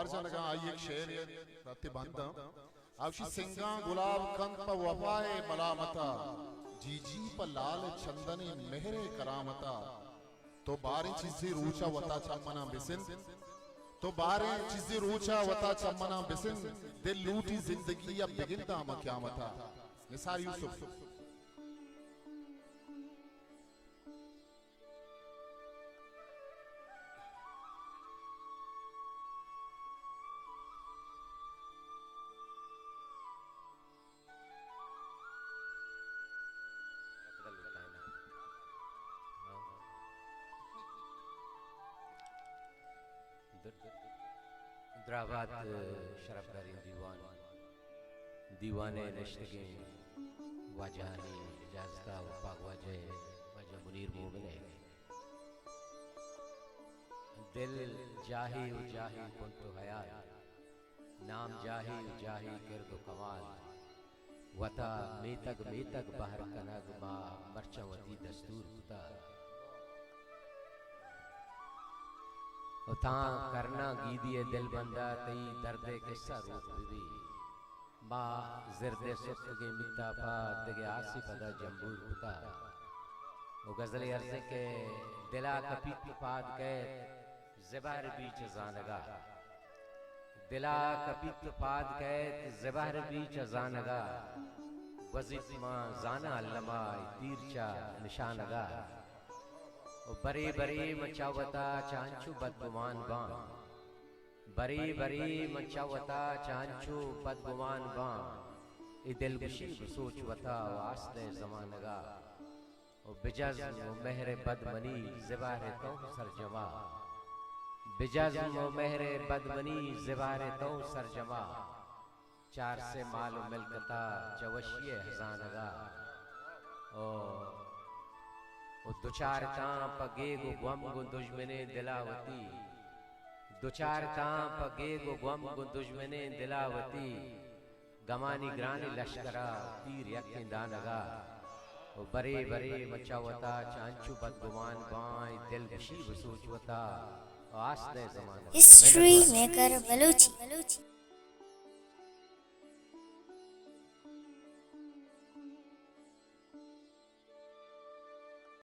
वार जनगा आई एक शेर प्रतिबंध आवशी सिंगा गुलाब कंत प वफाए मलामता जी जी प लाल चंदनी मेहरे करामता तो बारे चीज़ी रूचा वता चमना बिसिन तो बारे चीज़ी रूचा वता चमना बिसिन दिल लूटी जिंदगी अब बिगिनता म क़यामता निसार यूसुफ द्राबाद शरफदारी दीवाने नश्तगे वाजानी जाज़दा व पागवाजे वजह मुनीर मोमिने दिल जाही व जाही कुंतु हयात नाम जाही व जाही किरद कमाल वता मेतक बहर कनग मा मरचवती दस्तूर कुता उता करना गीदिए दिल बंदा तई दर्दे किस्सा रूप भी बा ज़िरदे सुख के मिता पा दगे आसी पदा जंबूर कुता वो गज़ल अर्ज़े के दिला कपीत पाद के ज़बार बीच जानगा दिला कपीत पाद के ज़बार बीच जानगा वज़िफ मां जाना अल्लमा तीरचा निशानगा बरे बरे मचावता चांचू बदगुमान बां बरे बरे मचावता चांचू बदगुमान बां ए दिल गुशी सोचवता वास्ते ज़मानगा ओ बिजज़ ओ मेहरे बदमनी ज़बारे तो सरजमा बिजज़ ओ मेहरे बदमनी ज़बारे तो सरजमा चार से माल मिलकता चवशिये हज़ानगा ओ दुचार तां पगे गो गम गो दुश्मने दिलावती दुचार तां पगे गो गम गो दुश्मने दिलावती गमानी ग्रानी लश्करा तीर यक्के दानगा ओ बरे बरे मचावता चांचू बदगुमान बाय दिल खुशी सोचवता आस्ते ज़माना हिस्ट्री मेकर बलूची।